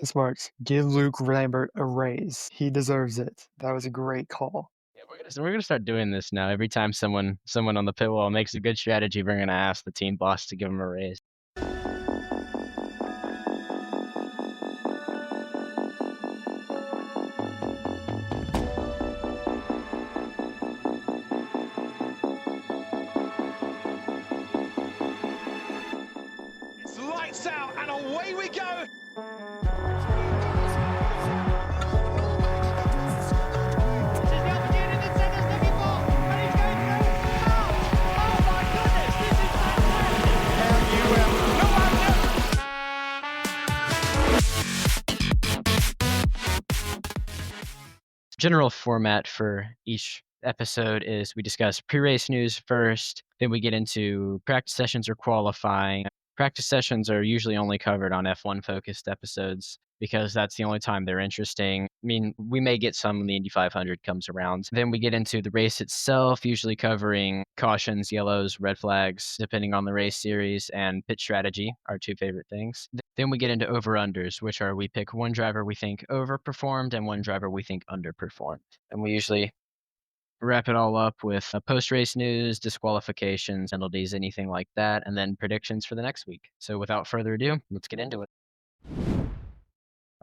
Smarts, give Luke Lambert a raise. He deserves it. That was a great call. Yeah, we're gonna start doing this now. Every time someone on the pit wall makes a good strategy, we're gonna ask the team boss to give them a raise. It's lights out and away we go. This is the opportunity that Senna's looking for, and he's going through. Oh my goodness, this is fantastic. How you will. No one General format for each episode is we discuss pre-race news first, then we get into practice sessions or qualifying. Practice sessions are usually only covered on F1 focused episodes because that's the only time they're interesting. I mean, we may get some when the Indy 500 comes around. Then we get into the race itself, usually covering cautions, yellows, red flags, depending on the race series, and pit strategy, our two favorite things. Then we get into over-unders, which are we pick one driver we think overperformed and one driver we think underperformed. And we usually wrap it all up with post-race news, disqualifications, penalties, anything like that, and then predictions for the next week. So without further ado, let's get into it.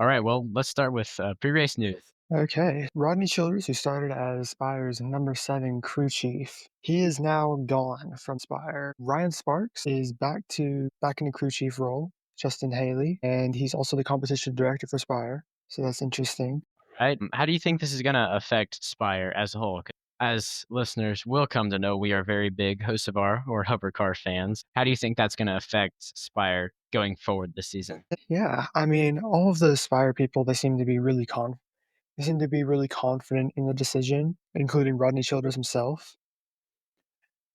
All right, well, let's start with pre-race news. Okay, Rodney Childers, who started as Spire's number 7 crew chief, he is now gone from Spire. Ryan Sparks is back in the crew chief role, Justin Haley, and he's also the competition director for Spire, so that's interesting. Right? How do you think this is going to affect Spire as a whole? As listeners will come to know, we are very big Hocevar or hover car fans. How do you think that's going to affect Spire going forward this season? Yeah, I mean, all of the Spire people, they seem to be really confident in the decision, including Rodney Childers himself.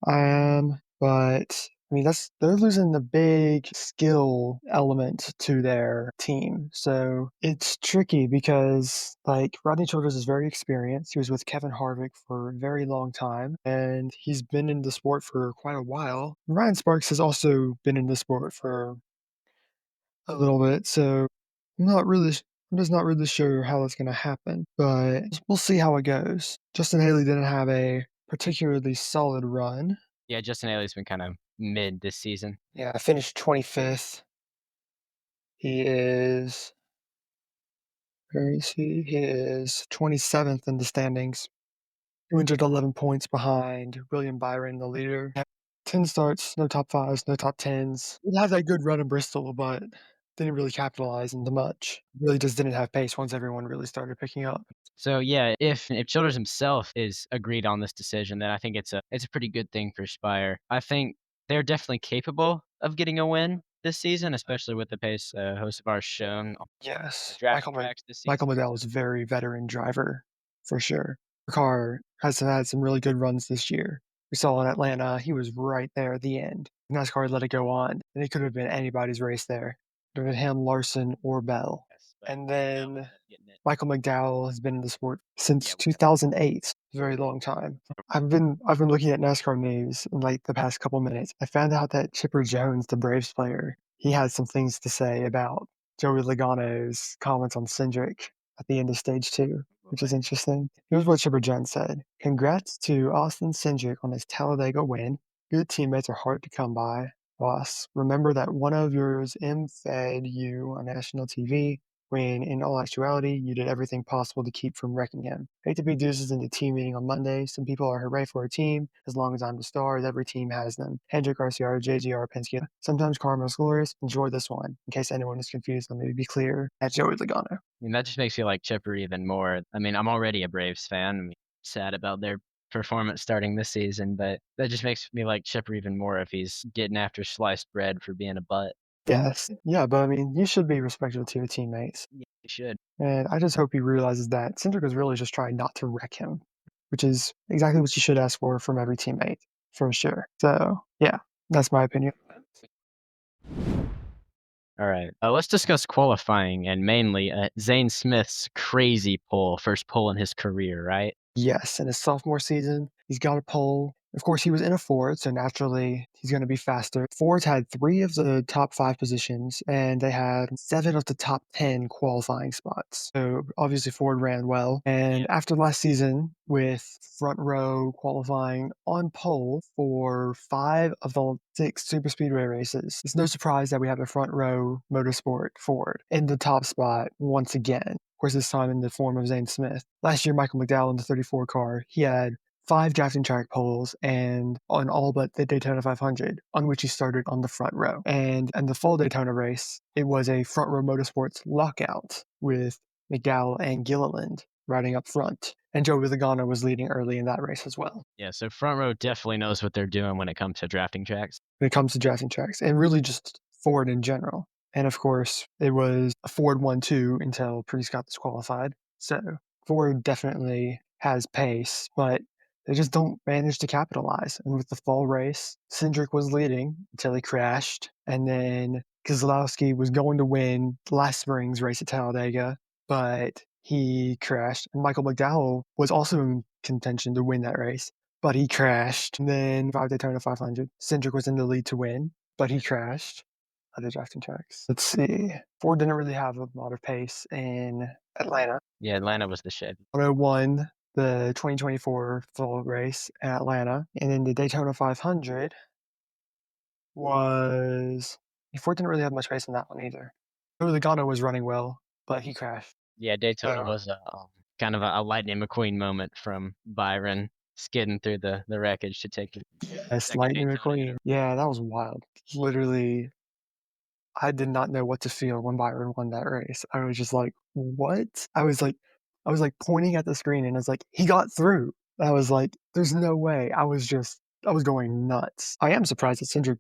But I mean, they're losing the big skill element to their team. So it's tricky because like Rodney Childers is very experienced. He was with Kevin Harvick for a very long time, and he's been in the sport for quite a while. Ryan Sparks has also been in the sport for a little bit, so I'm just not really sure how that's going to happen, but we'll see how it goes. Justin Haley didn't have a particularly solid run. Yeah, Justin Haley's been kind of mid this season. Yeah, I finished 25th. He is, where is he? He is 27th in the standings. 211 points behind William Byron, the leader. 10 starts, no top fives, no top tens. He had that good run in Bristol, but didn't really capitalize into much. Really just didn't have pace once everyone really started picking up. So yeah, if Childers himself is agreed on this decision, then I think it's a pretty good thing for Spire. I think they're definitely capable of getting a win this season, especially with the pace Hocevar's shown on Yes, draft tracks this season. Michael McDowell is a very veteran driver, for sure. The car has had some really good runs this year. We saw in Atlanta, he was right there at the end. NASCAR let it go on, and it could have been anybody's race there. It could have been him, Larson, or Bell. Yes, but And McDowell then ended up getting it. Michael McDowell has been in the sport since Yeah, 2008. A very long time. I've been looking at NASCAR news in like the past couple minutes. I found out that Chipper Jones, the Braves player, he had some things to say about Joey Logano's comments on Cindric at the end of stage 2, which is interesting. Here's what Chipper Jones said. Congrats to Austin Cindric on his Talladega win. Good teammates are hard to come by. Boss, remember that one of yours fed you on national TV when in all actuality, you did everything possible to keep from wrecking him. Hate to be deuces in the team meeting on Monday. Some people are hooray for a team. As long as I'm the stars, every team has them. Hendrick, RCR, JGR, Penske. Sometimes karma's glorious. Enjoy this one. In case anyone is confused, let me be clear. At Joey Logano. I mean, that just makes me like Chipper even more. I mean, I'm already a Braves fan. I'm sad about their performance starting this season, but that just makes me like Chipper even more if he's getting after sliced bread for being a butt. Yes. Yeah, but I mean, you should be respectful to your teammates. Yeah, he should. And I just hope he realizes that Cindric was really just trying not to wreck him, which is exactly what you should ask for from every teammate, for sure. So, yeah, that's my opinion. All right. Let's discuss qualifying and mainly Zane Smith's crazy pole, first pole in his career, right? Yes, in his sophomore season, he's got a pole. Of course, he was in a Ford, so naturally he's going to be faster. Fords had 3 of the top 5 positions, and they had 7 of the top 10 qualifying spots. So obviously Ford ran well. And after last season, with front row qualifying on pole for 5 of the 6 super speedway races, it's no surprise that we have a front row motorsport Ford in the top spot once again. Of course, this time in the form of Zane Smith. Last year, Michael McDowell in the 34 car, he had 5 drafting track poles and on all but the Daytona 500, on which he started on the front row. And in the fall Daytona race, it was a front row motorsports lockout with McDowell and Gilliland riding up front. And Joey Logano was leading early in that race as well. Yeah, so front row definitely knows what they're doing when it comes to drafting tracks. When it comes to drafting tracks, and really just Ford in general. And of course, it was a Ford 1-2 until Priest got disqualified. So Ford definitely has pace, but they just don't manage to capitalize. And with the fall race, Cindric was leading until he crashed. And then Keselowski was going to win last spring's race at Talladega, but he crashed. And Michael McDowell was also in contention to win that race, but he crashed. And then 5 Daytona 500, Cindric was in the lead to win, but he crashed. Other drafting tracks. Let's see. Ford didn't really have a lot of pace in Atlanta. Yeah, Atlanta was the shit. Auto won the 2024 fall race at Atlanta, and then the Daytona 500 was Ford didn't really have much pace in that one either. Logano was running well, but he crashed. Yeah, Daytona So- was a kind of a Lightning McQueen moment from Byron skidding through the wreckage to take it. Yes, Second Lightning Daytona. McQueen. Yeah, that was wild. Literally, I did not know what to feel when Byron won that race. I was just like, what? I was like pointing at the screen and it's like, he got through. I was like, there's no way. I was going nuts. I am surprised that Cindric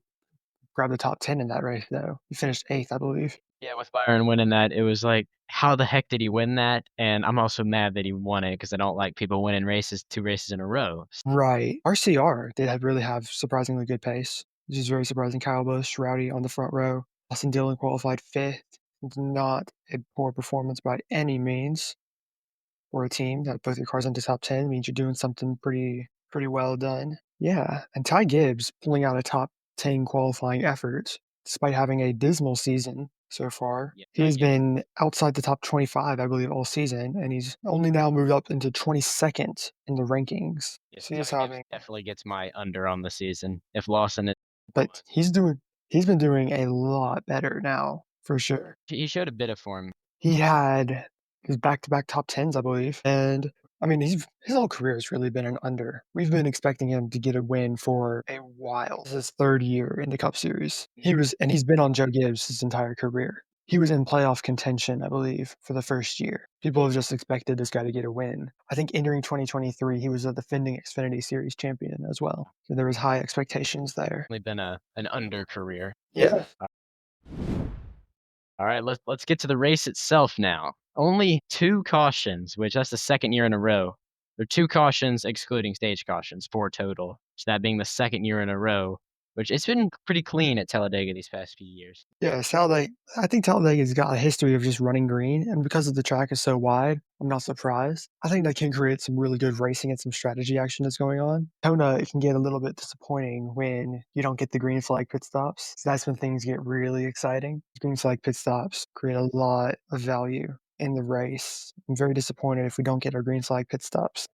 grabbed the top 10 in that race though. He finished 8th, I believe. Yeah, with Byron winning that, it was like, how the heck did he win that? And I'm also mad that he won it because I don't like people winning races 2 races in a row. Right. RCR did really have surprisingly good pace, which is very surprising. Kyle Busch, Rowdy on the front row. Austin Dillon qualified 5th. Not a poor performance by any means. For a team that both your cars into top 10 means you're doing something pretty well done. Yeah, and Ty Gibbs pulling out a top 10 qualifying effort despite having a dismal season so far. Yeah, He's Ty Gibbs. been outside the top 25, I believe, all season, and he's only now moved up into 22nd in the rankings. Yes, So he's Ty Gibbs having, definitely gets my under on the season. If Lawson is, but he's been doing a lot better now, for sure. he showed a bit of form. He had his back-to-back top 10s, I believe. And I mean, his whole career has really been an under. We've been expecting him to get a win for a while. This is his 3rd year in the Cup Series. He's been on Joe Gibbs his entire career. He was in playoff contention, I believe, for the first year. People have just expected this guy to get a win. I think entering 2023, he was a defending Xfinity Series champion as well. So there was high expectations there. Only been an under career. Yeah. All right, let's get to the race itself now. Only 2 cautions, which that's the 2nd year in a row. There are 2 cautions excluding stage cautions, 4 total. So that being the 2nd year in a row, which it's been pretty clean at Talladega these past few years. Yeah, I think Talladega's got a history of just running green, and because of the track is so wide, I'm not surprised. I think that can create some really good racing and some strategy action that's going on. Kona, it can get a little bit disappointing when you don't get the green flag pit stops. So that's when things get really exciting. Green flag pit stops create a lot of value in the race. I'm very disappointed if we don't get our green flag pit stops.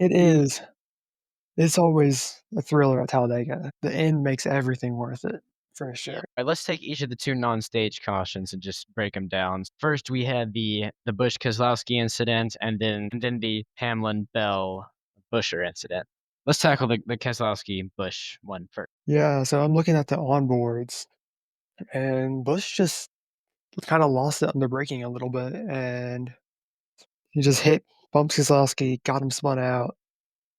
It's always a thriller at Talladega. The end makes everything worth it, for sure. All right, let's take each of the 2 non-stage cautions and just break them down. First, we had the Busch Keselowski incident, and then the Hamlin Bell Buescher incident. Let's tackle the Keselowski Busch one first. Yeah, so I'm looking at the onboards, and Bush just kind of lost it on the braking a little bit, and he just bumped Keselowski, got him spun out,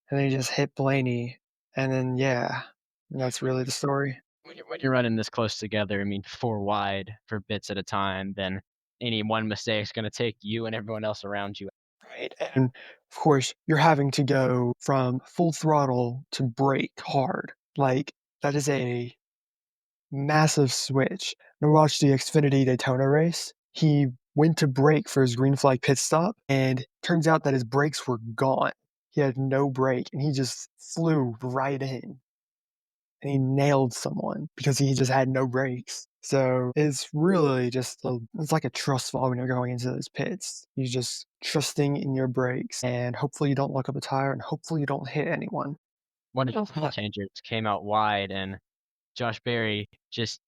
and then he just hit Blaney, and then and that's really the story. When you're running this close together, I mean, 4 wide for bits at a time, then any one mistake is going to take you and everyone else around you. Right, and of course, you're having to go from full throttle to brake hard. Like, that is a massive switch. I watched the Xfinity Daytona race. He went to brake for his green flag pit stop, and turns out that his brakes were gone. He had no brake, and he just flew right in. and he nailed someone because he just had no brakes. So it's really just it's like a trust fall when you're going into those pits. You're just trusting in your brakes, and hopefully you don't lock up a tire, and hopefully you don't hit anyone. One of the changers came out wide, and Josh Berry just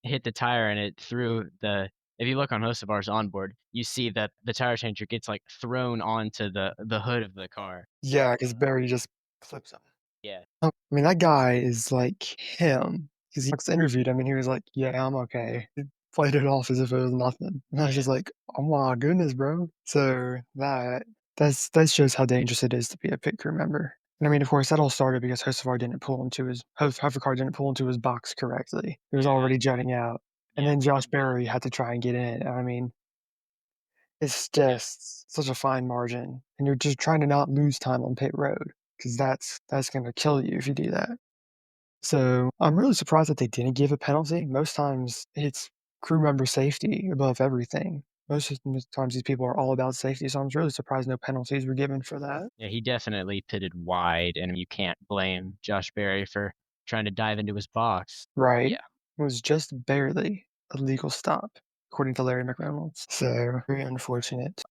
hit the tire, and it threw the if you look on Hocevar's onboard, you see that the tire changer gets, like, thrown onto the hood of the car. Yeah, because Barry just clips him. Yeah. I mean, that guy is like him, 'cause he just interviewed him and he was like, "Yeah, I'm okay." He played it off as if it was nothing, and I was just Yeah. like, "Oh my goodness, bro." So that shows how dangerous it is to be a pit crew member. And I mean, of course, that all started because Hocevar didn't pull into his box correctly. He was Yeah. already jutting out, and Yeah. then Josh Berry had to try and get in. I mean, it's just such a fine margin, and you're just trying to not lose time on pit road, 'cause that's gonna kill you if you do that. So, I'm really surprised that they didn't give a penalty. Most times, it's crew member safety above everything. Most times, these people are all about safety, so I'm really surprised no penalties were given for that. Yeah, he definitely pitted wide, and you can't blame Josh Berry for trying to dive into his box. Right? Yeah. It was just barely a legal stop, according to Larry McReynolds. So, very unfortunate.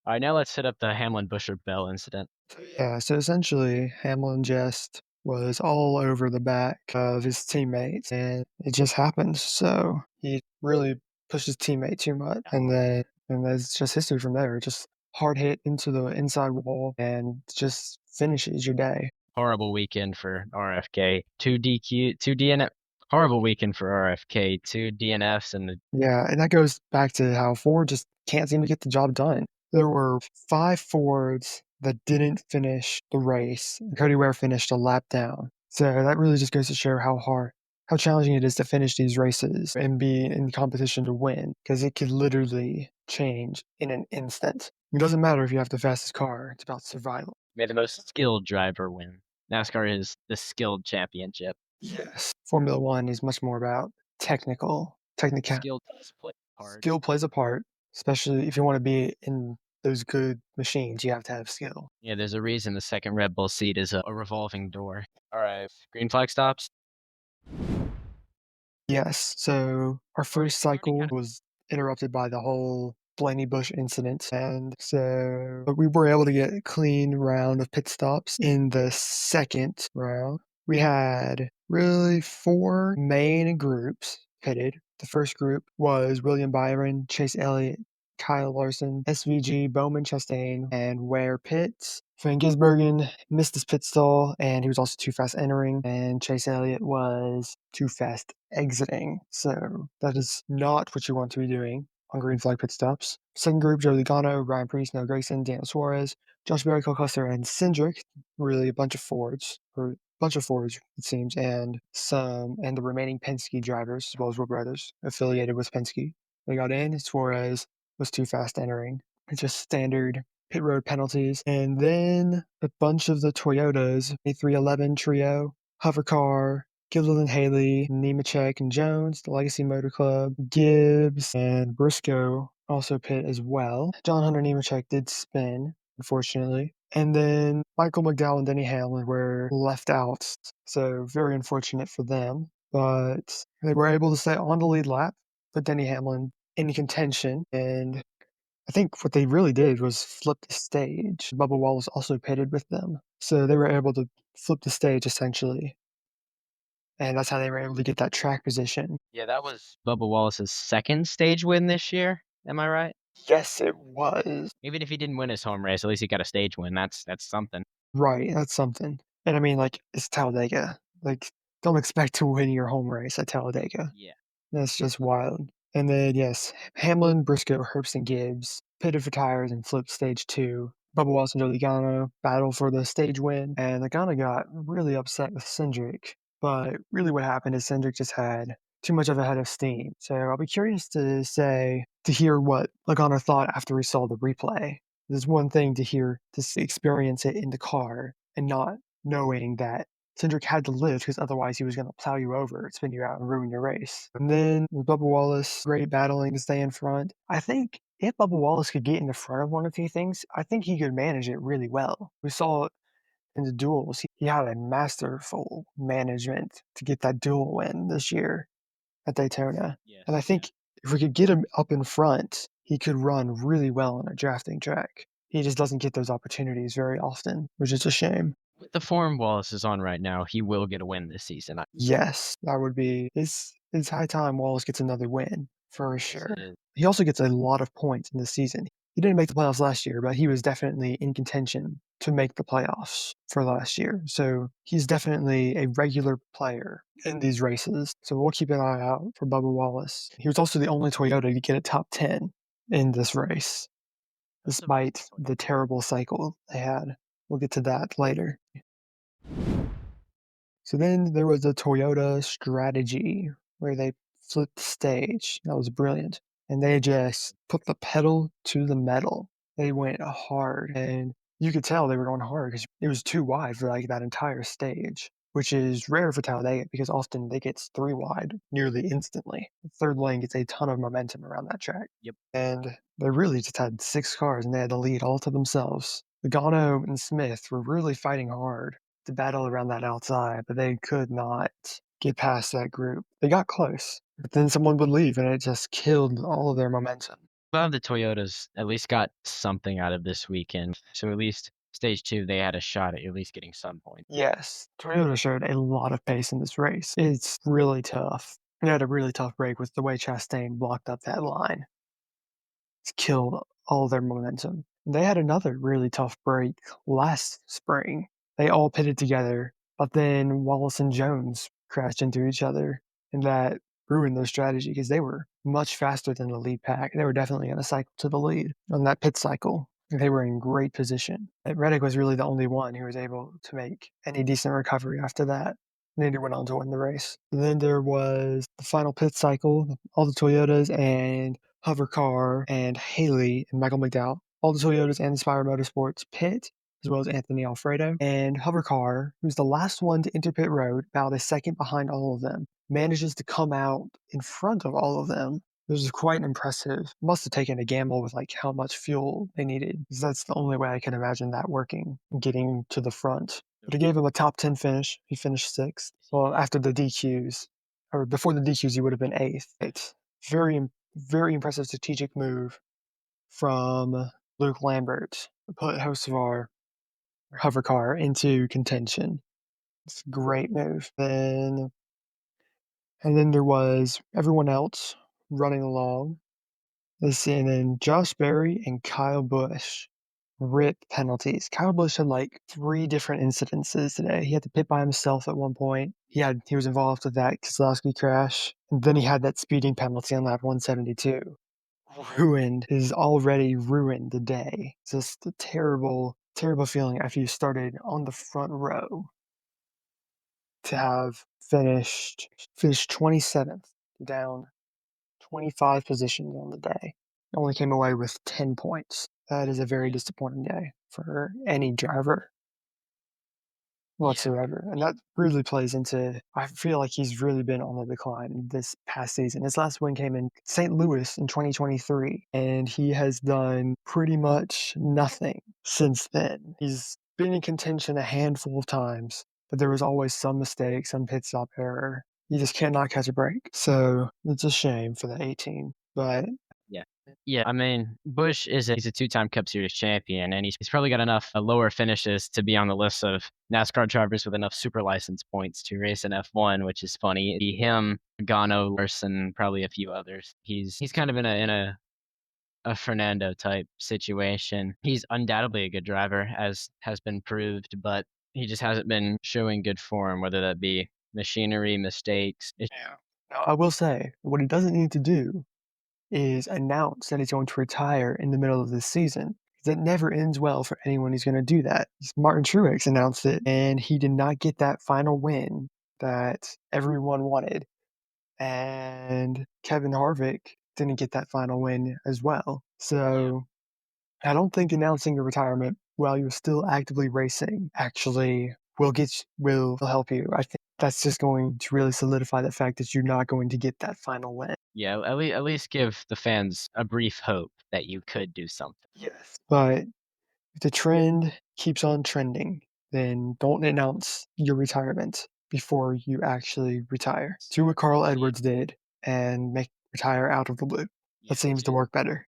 Alright, now let's hit up the Hamlin-Busher-Bell incident. Yeah, so essentially, Hamlin just was all over the back of his teammates, and it just happened. So he really pushed his teammate too much, and that's just history from there. Just hard hit into the inside wall, and just finishes your day. Horrible weekend for RFK. 2 DQ 2 DNF horrible weekend for RFK, 2 DNFs and the Yeah, and that goes back to how Ford just can't seem to get the job done. There were 5 Fords that didn't finish the race, and Cody Ware finished a lap down. So that really just goes to show how challenging it is to finish these races and be in competition to win, because it could literally change in an instant. It doesn't matter if you have the fastest car, it's about survival. may the most skilled driver win. NASCAR is the skilled championship. Yes. Formula One is much more about technical. Skill does play a part. Skill plays a part, especially if you wanna be in those good machines, you have to have skill. Yeah, there's a reason the second Red Bull seat is a revolving door. Alright, green flag stops. Yes, so our first cycle was interrupted by the whole Blaney Bush incident, and so but we were able to get a clean round of pit stops in the second round. We had really 4 main groups pitted. The first group was William Byron, Chase Elliott, Kyle Larson, SVG, Bowman Chastain, and Ware Pitts. Van Gisbergen missed his pit stall, and he was also too fast entering, and Chase Elliott was too fast exiting. So that is not what you want to be doing on green flag pit stops. Second group, Joe Logano, Ryan Preece, Noah Gragson, Daniel Suarez, Josh Berry, Cole Custer, and Cindric. Really a bunch of Fords, it seems, and the remaining Penske drivers, as well as Will Brothers, affiliated with Penske. They got in. Suarez was too fast entering. It's just standard pit road penalties. And then a bunch of the Toyotas, A311 trio, Hovercar, Gilliland Haley, Nemechek and Jones, the Legacy Motor Club, Gibbs, and Briscoe also pit as well. John Hunter Nemechek did spin, unfortunately. And then Michael McDowell and Denny Hamlin were left out. So very unfortunate for them. But they were able to stay on the lead lap, put Denny Hamlin in contention, and I think what they really did was flip the stage. Bubba Wallace also pitted with them, so they were able to flip the stage essentially, and that's how they were able to get that track position. Yeah, that was Bubba Wallace's second stage win this year. Am I right? Yes, it was. Even if he didn't win his home race, at least he got a stage win. That's something. Right, that's something. And I mean, like, it's Talladega. Like, don't expect to win your home race at Talladega. Yeah. That's just wild. And then, yes, Hamlin, Briscoe, Herbst, and Gibbs pitted for tires and flipped stage 2. Bubba Wallace and Joe Logano battled for the stage win, and Logano got really upset with Cindric. But really what happened is Cindric just had too much of a head of steam. So I'll be curious to hear what Logano thought after he saw the replay. There's one thing to experience it in the car and not knowing that Cindric had to live because otherwise he was going to plow you over, spin you out, and ruin your race. And then with Bubba Wallace, great battling to stay in front. I think if Bubba Wallace could get in the front of one of these things, I think he could manage it really well. We saw in the duels. He had a masterful management to get that duel win this year at Daytona. Yes, And I yeah. think if we could get him up in front, he could run really well on a drafting track. He just doesn't get those opportunities very often, which is a shame. With the form Wallace is on right now, he will get a win this season. Yes, that would be it's high time Wallace gets another win for Yes, sure. it is. He also gets a lot of points in this season. He didn't make the playoffs last year, but he was definitely in contention to make the playoffs for last year. So he's definitely a regular player in these races. So we'll keep an eye out for Bubba Wallace. He was also the only Toyota to get a top 10 in this race, That's a despite the terrible cycle they had. We'll get to that later. So then there was a Toyota strategy where they flipped the stage. That was brilliant. And they just put the pedal to the metal. They went hard, and you could tell they were going hard because it was too wide for like that entire stage, which is rare for Talladega because often they get three wide nearly instantly. The third lane gets a ton of momentum around that track. Yep. And they really just had six cars and they had the lead all to themselves. Logano and Smith were really fighting hard to battle around that outside, but they could not get past that group. They got close, but then someone would leave and it just killed all of their momentum. Glad the Toyotas at least got something out of this weekend. So at least stage 2, they had a shot at least getting some points. Yes, Toyota showed a lot of pace in this race. It's really tough. It had a really tough break with the way Chastain blocked up that line. It's killed all their momentum. They had another really tough break last spring. They all pitted together, but then Wallace and Jones crashed into each other, and that ruined their strategy because they were much faster than the lead pack. They were definitely going to cycle to the lead on that pit cycle. They were in great position. Reddick was really the only one who was able to make any decent recovery after that. And he went on to win the race. And then there was the final pit cycle, all the Toyotas and Hovercar and Haley and Michael McDowell. All the Toyotas and Spire Motorsports pit, as well as Anthony Alfredo. And Hovercar, who's the last one to enter pit road, about a second behind all of them, manages to come out in front of all of them. This was quite impressive. Must have taken a gamble with like how much fuel they needed, because that's the only way I can imagine that working, getting to the front. But it gave him a top 10 finish. He finished 6th. Well, after the DQs, or before the DQs, he would have been 8th. It's very impressive strategic move from Luke Lambert to put Hovercar into contention. It's a great move. And then there was everyone else running along. And then Josh Berry and Kyle Busch rip penalties. Kyle Busch had like 3 different incidences today. He had to pit by himself at one point. He was involved with that Keselowski crash. And then he had that speeding penalty on lap 172. Already ruined the day. It's just a terrible, terrible feeling after you started on the front row to have finished 27th, down 25 positions on the day. Only came away with 10 points. That is a very disappointing day for any driver whatsoever. And that really plays into, I feel like he's really been on the decline this past season. His last win came in St. Louis in 2023, and he has done pretty much nothing since then. He's been in contention a handful of times, but there was always some mistake, some pit stop error. You just cannot catch a break. So it's a shame for the 18. But Yeah, I mean, Busch he's a 2-time Cup Series champion, and he's probably got enough lower finishes to be on the list of NASCAR drivers with enough super license points to race in F1, which is funny. It'd be him, Gano, Larson, probably a few others. He's kind of in a Fernando type situation. He's undoubtedly a good driver, as has been proved, but he just hasn't been showing good form, whether that be machinery, mistakes. now I will say, what he doesn't need to do is announce that he's going to retire in the middle of the season. That never ends well for anyone who's going to do that. Martin Truex announced it, and he did not get that final win that everyone wanted. And Kevin Harvick didn't get that final win as well. So I don't think announcing your retirement while you're still actively racing actually will help you. I think that's just going to really solidify the fact that you're not going to get that final win. Yeah, at least give the fans a brief hope that you could do something. Yes. But if the trend keeps on trending then don't announce your retirement before you actually retire. Do what Carl Edwards did and retire out of the blue. That seems to work better.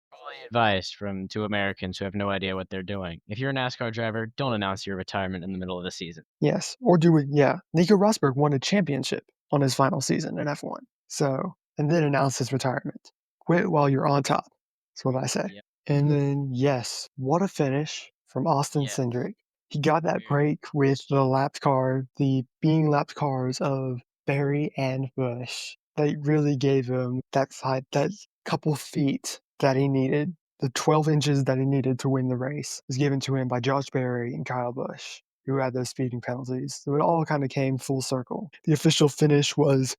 Advice from two Americans who have no idea what they're doing. If you're a NASCAR driver, don't announce your retirement in the middle of the season. Yes, or do it. Yeah, Nico Rosberg won a championship on his final season in F1. So, and then announced his retirement. Quit while you're on top. That's what I say. Yep. And then, yes, what a finish from Austin Yeah. Cindric. He got that break with the being lapped cars of Barry and Busch. They really gave him that couple feet that he needed. The 12 inches that he needed to win the race was given to him by Josh Berry and Kyle Busch, who had those speeding penalties. So it all kind of came full circle. The official finish was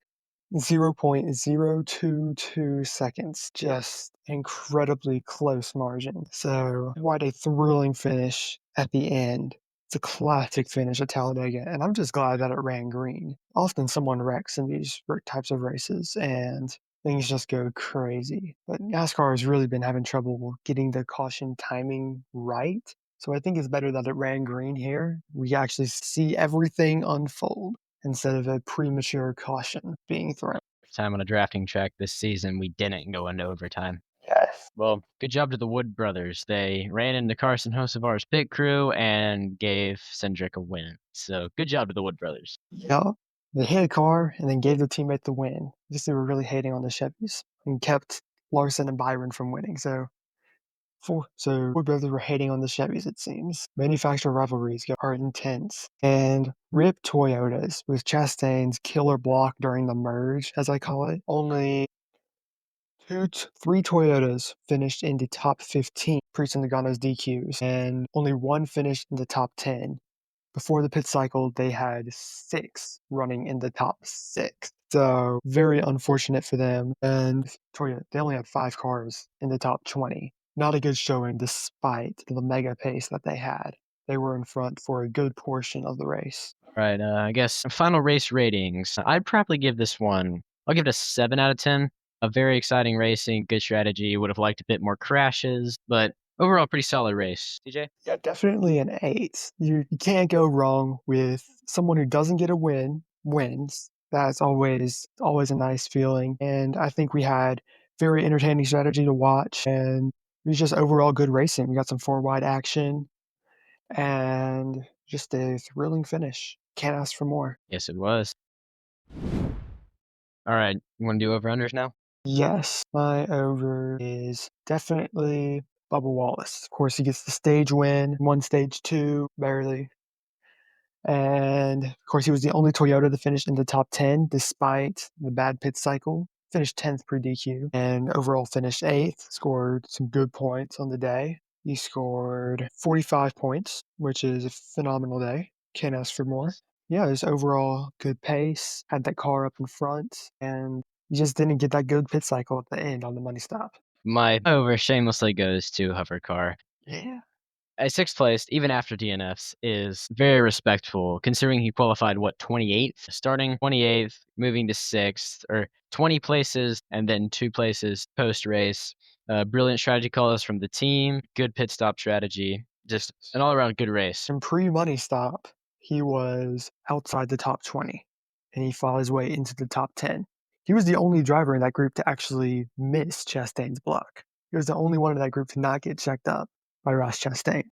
0.022 seconds, just incredibly close margin. So quite a thrilling finish at the end. It's a classic finish at Talladega, and I'm just glad that it ran green. Often someone wrecks in these types of races, and things just go crazy. But NASCAR has really been having trouble getting the caution timing right. So I think it's better that it ran green here. We actually see everything unfold instead of a premature caution being thrown. Time on a drafting track this season, we didn't go into overtime. Yes. Well, good job to the Wood brothers. They ran into Carson Hocevar's pit crew and gave Cindric a win. So good job to the Wood brothers. Yep. They hit a car and then gave their teammate the win. I guess they were really hating on the Chevys and kept Larson and Byron from winning. So Wood brothers were hating on the Chevys, it seems. Manufacturer rivalries are intense. And rip Toyotas with Chastain's killer block during the merge, as I call it. Only three Toyotas finished in the top 15 pre-Nagano's DQs, and only one finished in the top 10. Before the pit cycle, they had 6 running in the top 6. So very unfortunate for them. And Toyota, they only had 5 cars in the top 20. Not a good showing despite the mega pace that they had. They were in front for a good portion of the race. Right, I guess final race ratings. I'd probably give this one, I'll give it a 7 out of 10. A very exciting racing, good strategy. Would have liked a bit more crashes, but overall pretty solid race. TJ? Yeah, definitely an 8. You can't go wrong with someone who doesn't get a wins. That's always a nice feeling. And I think we had very entertaining strategy to watch, and it was just overall good racing. We got some 4-wide action and just a thrilling finish. Can't ask for more. Yes, it was. All right, you want to do over-unders now? Yes, my over is definitely Bubba Wallace. Of course, he gets the stage win, won stage 2, barely. And of course, he was the only Toyota to finish in the top 10 despite the bad pit cycle. Finished 10th per DQ and overall finished 8th. Scored some good points on the day. He scored 45 points, which is a phenomenal day. Can't ask for more. Yeah, his overall good pace, had that car up in front, and he just didn't get that good pit cycle at the end on the money stop. My over shamelessly goes to Hover Car. Yeah. At 6th place, even after DNFs, is very respectful, considering he qualified, 28th? Starting 28th, moving to 6th, or 20 places, and then 2 places post-race. Brilliant strategy calls from the team, good pit stop strategy, just an all-around good race. In pre-money stop, he was outside the top 20, and he fought his way into the top 10. He was the only driver in that group to actually miss Chastain's block. He was the only one in that group to not get checked up by Ross Chastain.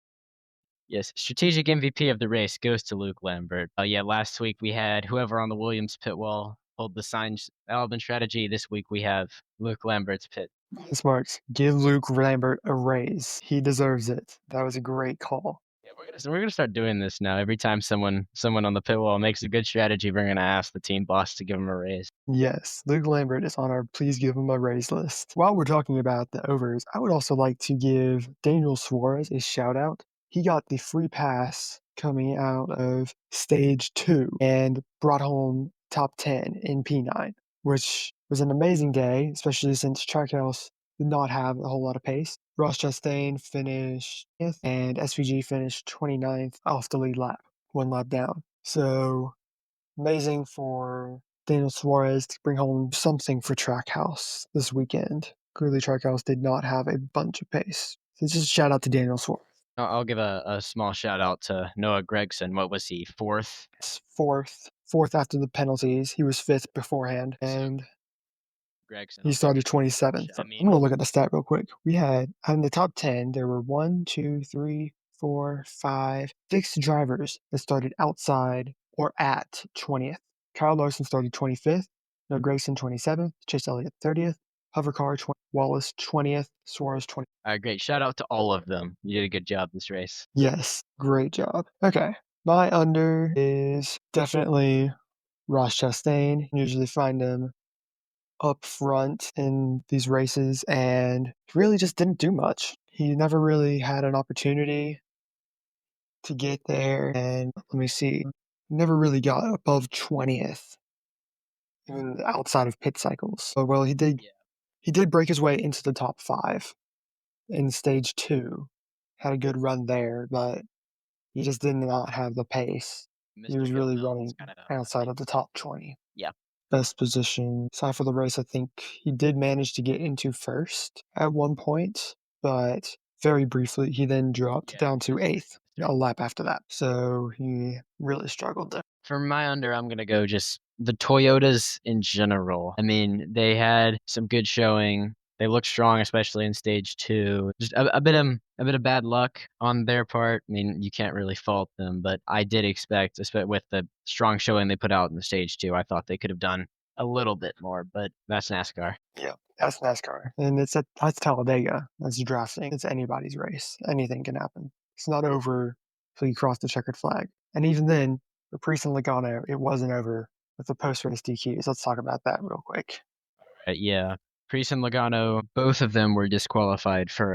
Yes, strategic MVP of the race goes to Luke Lambert. Last week we had whoever on the Williams pit wall hold the signs Albon strategy. This week we have Luke Lambert's pit. Smart. Give Luke Lambert a raise. He deserves it. That was a great call. Yeah, we're gonna start doing this now. Every time someone on the pit wall makes a good strategy, we're gonna ask the team boss to give him a raise. Yes, Luke Lambert is on our please give him a raise list. While we're talking about the overs, I would also like to give Daniel Suarez a shout out. He got the free pass coming out of stage 2 and brought home top 10 in P9, which was an amazing day, especially since Trackhouse did not have a whole lot of pace. Ross Chastain finished 5th and SVG finished 29th off the lead lap, 1 lap down. So amazing for Daniel Suarez to bring home something for Trackhouse this weekend. Clearly, Trackhouse did not have a bunch of pace. So just a shout out to Daniel Suarez. I'll give a small shout out to Noah Gregson. What was he, fourth? Fourth after the penalties. He was fifth beforehand, and Gregson. he started 27th. I I'm mean, gonna look at the stat real quick. We had in the top 10, there were 1, 2, 3, 4, 5, 6 drivers that started outside or at 20th. Kyle Larson started 25th, Noah Gragson 27th, Chase Elliott 30th, Hovercar Wallace 20th, Suarez 20th. great. Shout out to all of them. You did a good job this race. Yes, great job. Okay, my under is definitely Ross Chastain. Usually find him up front in these races and really just didn't do much. He never really had an opportunity to get there, and let me see, never really got above 20th, even outside of pit cycles. So, well, he did break his way into the top 5 in stage 2, had a good run there, but he just did not have the pace. He Mr. was really Villeneuve running is kinda outside of the top 20. Yeah. Best position. Aside for the race, I think he did manage to get into first at one point, but very briefly he then dropped down to 8th a lap after that. So he really struggled there. For my under, I'm gonna go just the Toyotas in general. I mean, they had some good showing. They looked strong, especially in stage 2. Just a bit of bad luck on their part. I mean, you can't really fault them, but I did expect, with the strong showing they put out in the stage 2, I thought they could have done a little bit more, but that's NASCAR. Yeah, that's NASCAR. And that's Talladega. That's drafting. It's anybody's race. Anything can happen. It's not over till you cross the checkered flag. And even then, for Priest and Logano, it wasn't over with the post-race DQs. Let's talk about that real quick. Yeah. Priest and Logano, both of them were disqualified for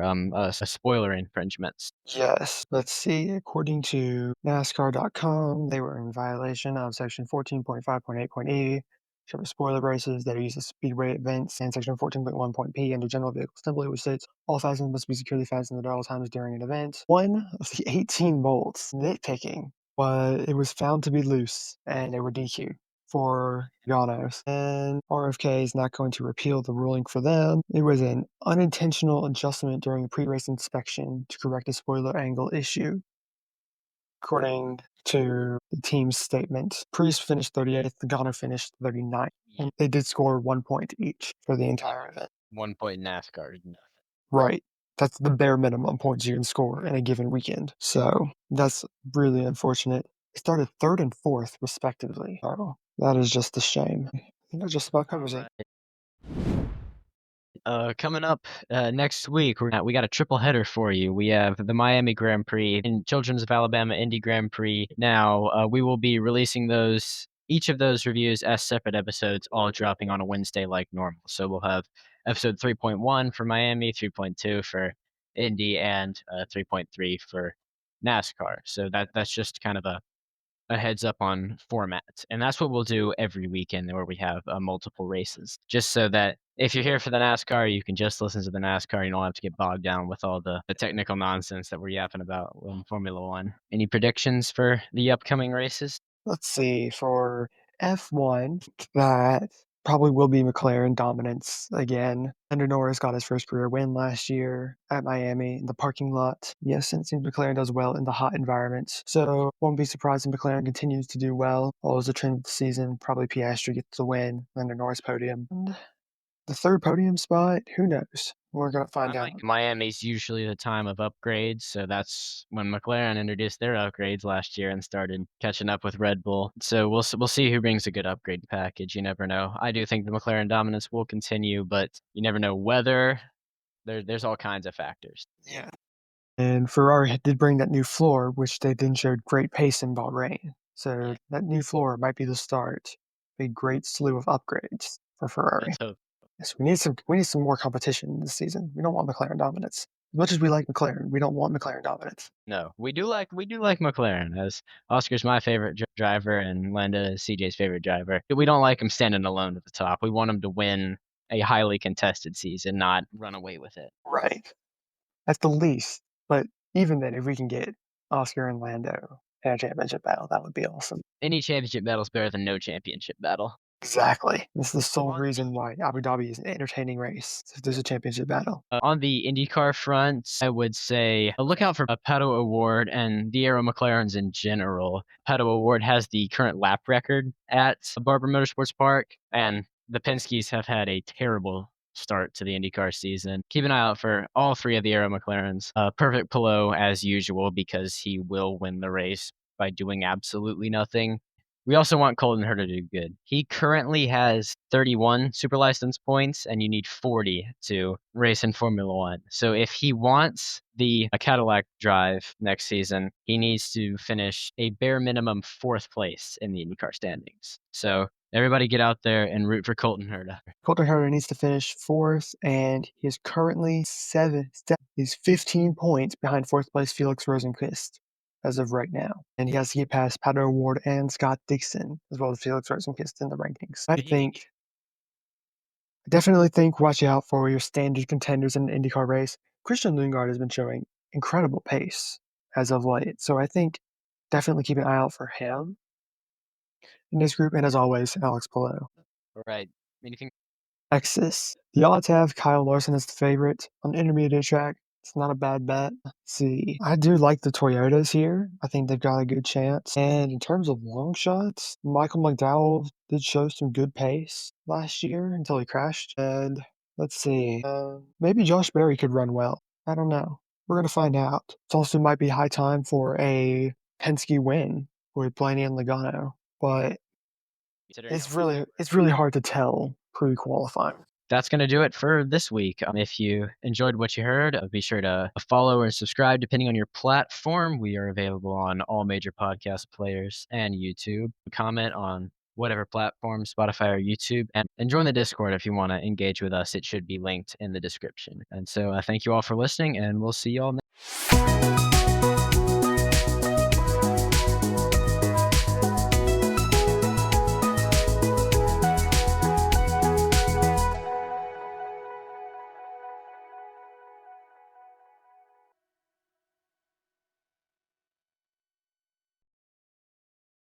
spoiler infringements. Yes, let's see. According to NASCAR.com, they were in violation of Section 14.5.8.80, for spoiler races that are used as speedway events, and Section 14.1.p under General Vehicle Assembly, which states all fastenings must be securely fastened at all times during an event. One of the 18 bolts, nitpicking, it was found to be loose, and they were DQ'd for Ganos, and RFK is not going to repeal the ruling for them. It was an unintentional adjustment during a pre-race inspection to correct a spoiler angle issue. According to the team's statement, Priest finished 38th, Logano finished 39th, and they did score 1 point each for the entire event. 1 point in NASCAR is nothing. Right. That's the bare minimum points you can score in a given weekend. So that's really unfortunate. They started 3rd and 4th, respectively. So that is just a shame. I think that just about covers it. Coming up next week, we got a triple header for you. We have the Miami Grand Prix and Children's of Alabama Indy Grand Prix. Now, we will be releasing each of those reviews as separate episodes, all dropping on a Wednesday like normal. So we'll have episode 3.1 for Miami, 3.2 for Indy, and 3.3 for NASCAR. So that's just kind of a heads up on format. And that's what we'll do every weekend where we have multiple races, just so that if you're here for the NASCAR, you can just listen to the NASCAR. You don't have to get bogged down with all the technical nonsense that we're yapping about in Formula One. Any predictions for the upcoming races? Let's see, for F1, that probably will be McLaren dominance again. Lando Norris got his first career win last year at Miami in the parking lot. Yes, and it seems McLaren does well in the hot environments. So won't be surprised if McLaren continues to do well. Follows the trend of the season. Probably Piastri gets the win. Lando Norris podium. And the 3rd podium spot, who knows? We're going to find out. Miami's usually the time of upgrades, so that's when McLaren introduced their upgrades last year and started catching up with Red Bull. So we'll see who brings a good upgrade package. You never know. I do think the McLaren dominance will continue, but you never know whether. There's all kinds of factors. Yeah. And Ferrari did bring that new floor, which they then showed great pace in Bahrain. So that new floor might be the start of a great slew of upgrades for Ferrari. So Yes, we need some more competition this season. We don't want McLaren dominance. As much as we like McLaren, we don't want McLaren dominance. no, we do like McLaren, as Oscar's my favorite driver and Landa is CJ's favorite driver. We don't like him standing alone at the top. We want him to win a highly contested season, not run away with it. Right. At the least. But even then, if we can get Oscar and Lando in a championship battle, that would be awesome. Any championship battle is better than no championship battle. Exactly. This is the sole reason why Abu Dhabi is an entertaining race. If there's a championship battle. On the IndyCar front, I would say look out for a Pato Award and the Aero McLarens in general. Pato Award has the current lap record at Barber Motorsports Park, and the Penske's have had a terrible start to the IndyCar season. Keep an eye out for all three of the Aero McLarens. Perfect Pillow, as usual, because he will win the race by doing absolutely nothing. We also want Colton Herta to do good. He currently has 31 super license points, and you need 40 to race in Formula One. So if he wants the Cadillac drive next season, he needs to finish a bare minimum 4th place in the IndyCar standings. So everybody get out there and root for Colton Herta. Colton Herta needs to finish 4th, and he is currently 7th. He's 15 points behind 4th place Felix Rosenqvist as of right now. And he has to get past Pato Award and Scott Dixon, as well as Felix Rosenqvist in the rankings. I definitely think watch out for your standard contenders in an IndyCar race. Christian Lundgaard has been showing incredible pace as of late, so I think definitely keep an eye out for him in this group. And as always, Alex Palou. All right. Anything? Texas. The odds have Kyle Larson as the favorite on the intermediate track. It's not a bad bet. Let's see. I do like the Toyotas here. I think they've got a good chance. And in terms of long shots, Michael McDowell did show some good pace last year until he crashed. And let's see. Maybe Josh Berry could run well. I don't know. We're going to find out. It also might be high time for a Penske win with Blaney and Logano. But it's really hard to tell pre-qualifying. That's going to do it for this week. If you enjoyed what you heard, be sure to follow or subscribe depending on your platform. We are available on all major podcast players and YouTube. Comment on whatever platform, Spotify or YouTube, and join the Discord if you want to engage with us. It should be linked in the description. And so thank you all for listening, and we'll see you all next.